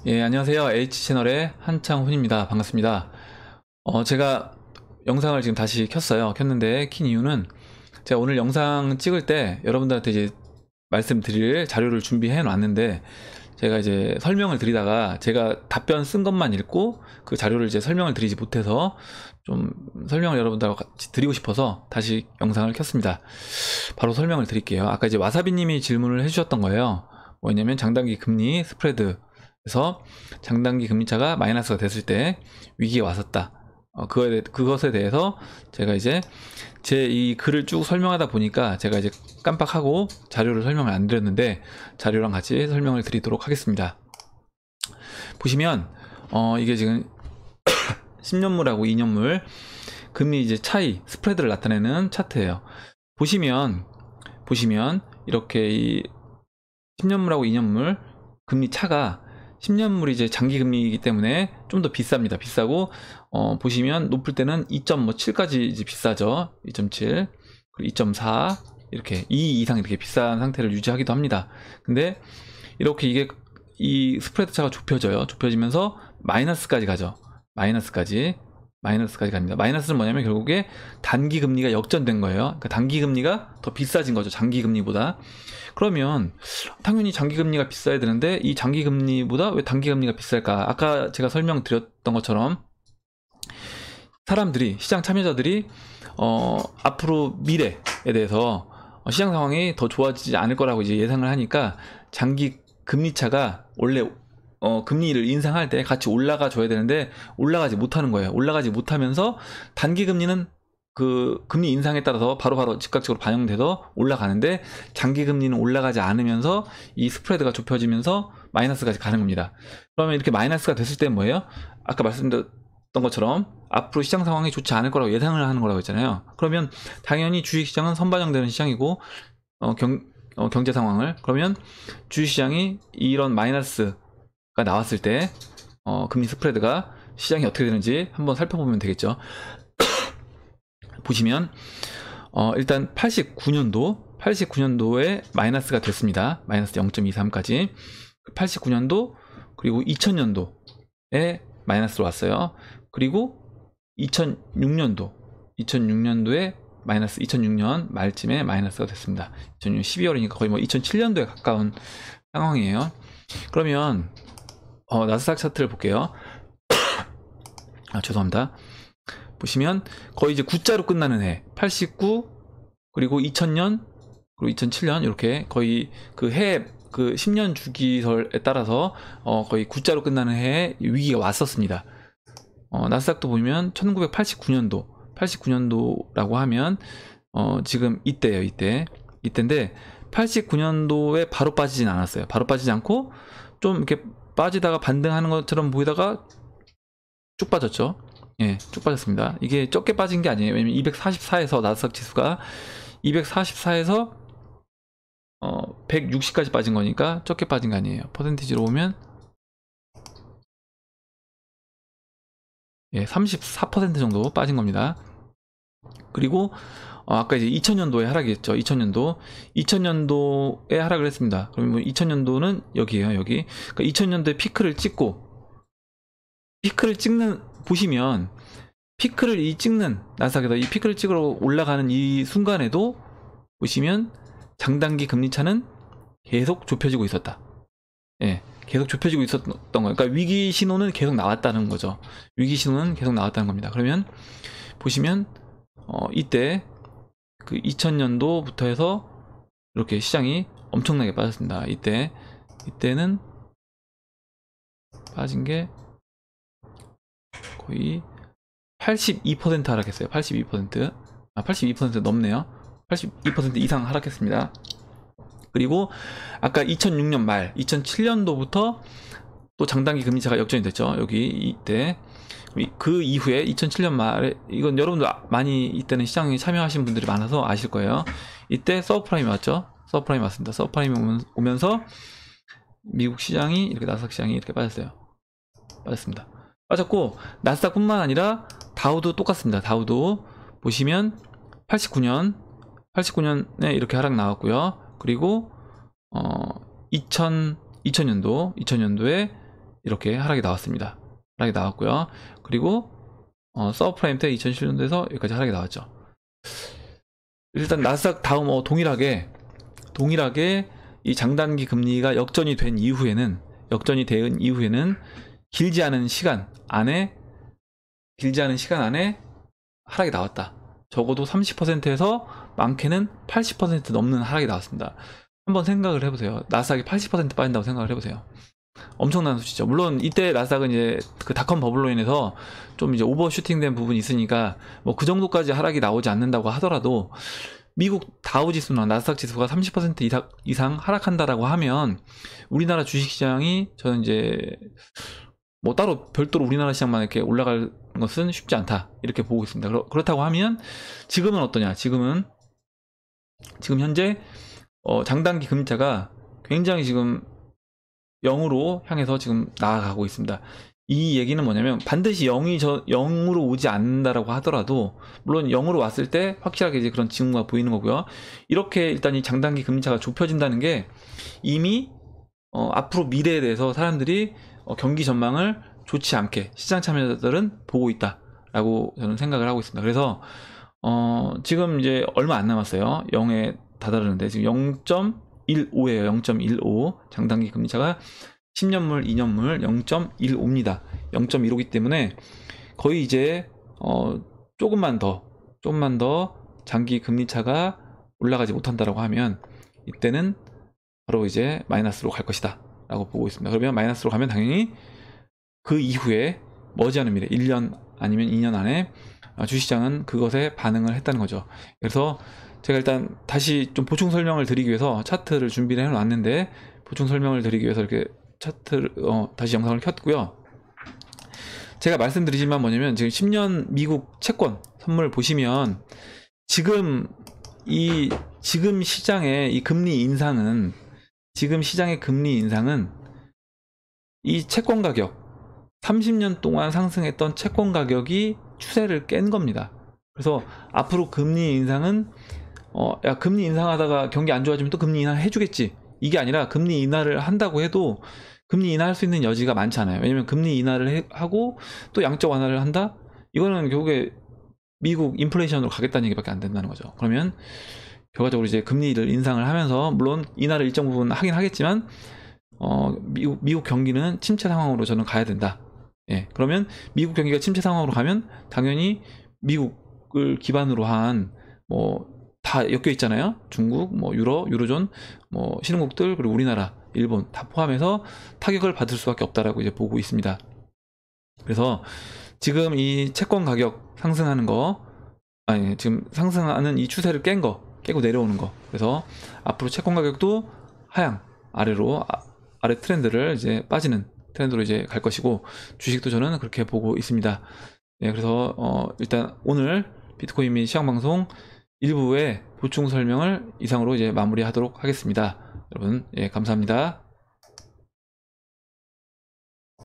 예, 안녕하세요. H채널의 한창훈입니다. 반갑습니다. 제가 영상을 지금 다시 켰어요. 켰는데 킨 이유는 제가 오늘 영상 찍을 때 여러분들한테 이제 말씀드릴 자료를 준비해 놨는데 제가 이제 설명을 드리다가 제가 답변 쓴 것만 읽고 그 자료를 이제 설명을 드리지 못해서 좀 설명을 여러분들하고 같이 드리고 싶어서 다시 영상을 켰습니다. 바로 설명을 드릴게요. 아까 이제 와사비님이 질문을 해주셨던 거예요. 뭐냐면 장단기 금리 스프레드, 그래서 장단기 금리차가 마이너스가 됐을 때 위기가 왔었다. 그것에 대해서 제가 이제 제 이 글을 쭉 설명하다 보니까 제가 이제 깜빡하고 자료를 설명을 안 드렸는데 자료랑 같이 설명을 드리도록 하겠습니다. 보시면 이게 지금 10년물하고 2년물 금리 이제 차이 스프레드를 나타내는 차트예요. 보시면 이렇게 이 10년물하고 2년물 금리 차가 10년물이 이제 장기 금리이기 때문에 좀 더 비쌉니다. 비싸고 보시면 높을 때는 2.7까지 이제 비싸죠. 2.7, 2.4 이렇게 2 이상 이렇게 비싼 상태를 유지하기도 합니다. 근데 이렇게 이게 이 스프레드 차가 좁혀져요. 좁혀지면서 마이너스까지 가죠. 마이너스까지 갑니다. 마이너스는 뭐냐면 결국에 단기 금리가 역전된 거예요. 그러니까 단기 금리가 더 비싸진 거죠. 장기 금리보다. 그러면 당연히 장기 금리가 비싸야 되는데 이 장기 금리보다 왜 단기 금리가 비쌀까? 아까 제가 설명드렸던 것처럼 사람들이, 시장 참여자들이 앞으로 미래에 대해서 시장 상황이 더 좋아지지 않을 거라고 이제 예상을 하니까 장기 금리 차가 원래 금리를 인상할 때 같이 올라가 줘야 되는데 올라가지 못하는 거예요. 올라가지 못하면서 단기 금리는 그 금리 인상에 따라서 바로바로 즉각적으로 반영돼서 올라가는데 장기 금리는 올라가지 않으면서 이 스프레드가 좁혀지면서 마이너스까지 가는 겁니다. 그러면 이렇게 마이너스가 됐을 때 뭐예요? 아까 말씀드렸던 것처럼 앞으로 시장 상황이 좋지 않을 거라고 예상을 하는 거라고 했잖아요. 그러면 당연히 주식시장은 선반영되는 시장이고 경제 상황을, 그러면 주식시장이 이런 마이너스가 나왔을 때 금리 스프레드가 시장이 어떻게 되는지 한번 살펴보면 되겠죠. 보시면 일단 89년도에 마이너스가 됐습니다. 마이너스 0.23까지 89년도, 그리고 2000년도에 마이너스로 왔어요. 그리고 2006년도에 마이너스, 2006년 말쯤에 마이너스가 됐습니다. 2006년 12월이니까 거의 뭐 2007년도에 가까운 상황이에요. 그러면 나스닥 차트를 볼게요. 죄송합니다. 보시면 거의 이제 9자로 끝나는 해, 89, 그리고 2000년, 그리고 2007년 이렇게 거의 그 해, 그 10년 주기설에 따라서 거의 9자로 끝나는 해에 위기가 왔었습니다. 나스닥도 보면 1989년도라고 하면 지금 이때예요. 이때인데 89년도에 바로 빠지진 않았어요. 바로 빠지지 않고 좀 이렇게 빠지다가 반등하는 것처럼 보이다가 쭉 빠졌죠. 예, 쭉 빠졌습니다. 이게 적게 빠진 게 아니에요. 왜냐면 244에서 나스닥 지수가 244에서 160까지 빠진 거니까 적게 빠진 거 아니에요. 퍼센티지로 보면 예, 34% 정도 빠진 겁니다. 그리고 아까 이제 2000년도에 하락했죠. 2000년도에 하락을 했습니다. 그러면 2000년도는 여기에요. 여기. 그러니까 2000년도에 피크를 찍는, 보시면 피크를 찍는, 나스닥에서 이 피크를 찍으러 올라가는 이 순간에도 보시면 장단기 금리차는 계속 좁혀지고 있었다. 예, 계속 좁혀지고 있었던 거예요. 그러니까 위기 신호는 계속 나왔다는 거죠. 위기 신호는 계속 나왔다는 겁니다. 그러면 보시면 이때 그 2000년도부터 해서 이렇게 시장이 엄청나게 빠졌습니다. 이때는 빠진 게 거의 82% 하락했어요. 82% 넘네요. 82% 이상 하락했습니다. 그리고 아까 2006년 말, 2007년도부터 또 장단기 금리차가 역전이 됐죠. 여기 이때. 그 이후에 2007년 말에, 이건 여러분들 많이 이때는 시장에 참여하신 분들이 많아서 아실 거예요. 이때 서브프라임이 왔죠. 서브프라임이 왔습니다. 서브프라임이 오면서 미국 시장이 이렇게, 나스닥 시장이 이렇게 빠졌습니다. 빠졌고 나스닥뿐만 아니라 다우도 똑같습니다. 다우도 보시면 89년에 이렇게 하락 나왔고요. 그리고 2000년도에 이렇게 하락이 나왔습니다. 하락이 나왔고요. 그리고 서브프라임 때 2017년도에서 여기까지 하락이 나왔죠. 일단 나스닥 다음 동일하게 이 장단기 금리가 역전이 된 이후에는 길지 않은 시간 안에 하락이 나왔다. 적어도 30%에서 많게는 80% 넘는 하락이 나왔습니다. 한번 생각을 해보세요. 나스닥이 80% 빠진다고 생각을 해보세요. 엄청난 수치죠. 물론 이때 나스닥은 이제 그 닷컴 버블로 인해서 좀 이제 오버슈팅된 부분이 있으니까 뭐 그 정도까지 하락이 나오지 않는다고 하더라도 미국 다우지수나 나스닥 지수가 30% 이상 하락한다라고 하면 우리나라 주식시장이 저는 이제 뭐 따로 별도로 우리나라 시장만 이렇게 올라갈 것은 쉽지 않다 이렇게 보고 있습니다. 그렇다고 하면 지금은 어떠냐? 지금 현재 장단기 금리차가 굉장히 지금 0으로 향해서 지금 나아가고 있습니다. 이 얘기는 뭐냐면 반드시 0으로 오지 않는다라고 하더라도 물론 0으로 왔을 때 확실하게 이제 그런 징후가 보이는 거고요. 이렇게 일단 이 장단기 금리차가 좁혀진다는 게 이미 앞으로 미래에 대해서 사람들이 경기 전망을 좋지 않게 시장 참여자들은 보고 있다라고 저는 생각을 하고 있습니다. 그래서 지금 이제 얼마 안 남았어요. 0에 다다르는데 지금 0.15예요. 0.15 장단기 금리차가 10년물, 2년물 0.15입니다. 0.15이기 때문에 거의 이제 조금만 더 장기 금리차가 올라가지 못한다라고 하면 이때는 바로 이제 마이너스로 갈 것이다 라고 보고 있습니다. 그러면 마이너스로 가면 당연히 그 이후에 머지않은 미래 1년 아니면 2년 안에 주시장은 그것에 반응을 했다는 거죠. 그래서 제가 일단 다시 좀 보충 설명을 드리기 위해서 차트를 준비를 해놨는데 보충 설명을 드리기 위해서 이렇게 차트를 다시 영상을 켰고요. 제가 말씀드리지만 뭐냐면 지금 10년 미국 채권 선물 보시면 지금 시장의 금리 인상은 이 채권 가격 30년 동안 상승했던 채권 가격이 추세를 깬 겁니다. 그래서 앞으로 금리 인상은 야 금리 인상하다가 경기 안 좋아지면 또 금리 인하 해주겠지 이게 아니라 금리 인하를 한다고 해도 금리 인하할 수 있는 여지가 많지 않아요. 왜냐면 금리 인하를 하고 또 양적 완화를 한다? 이거는 결국에 미국 인플레이션으로 가겠다는 얘기밖에 안 된다는 거죠. 그러면 결과적으로 이제 금리를 인상을 하면서 물론 인하를 일정 부분 하긴 하겠지만 미국 경기는 침체 상황으로 저는 가야 된다. 예, 그러면 미국 경기가 침체 상황으로 가면 당연히 미국을 기반으로 한 다 엮여 있잖아요. 중국, 유로존, 신흥국들 그리고 우리나라, 일본 다 포함해서 타격을 받을 수밖에 없다라고 이제 보고 있습니다. 그래서 지금 이 채권 가격 상승하는 지금 상승하는 이 추세를 깨고 내려오는 거. 그래서 앞으로 채권 가격도 하향 아래 트렌드를 이제 빠지는 트렌드로 이제 갈 것이고 주식도 저는 그렇게 보고 있습니다. 네, 그래서 일단 오늘 비트코인 및 시황 방송 일부의 보충 설명을 이상으로 이제 마무리하도록 하겠습니다. 여러분, 예, 감사합니다.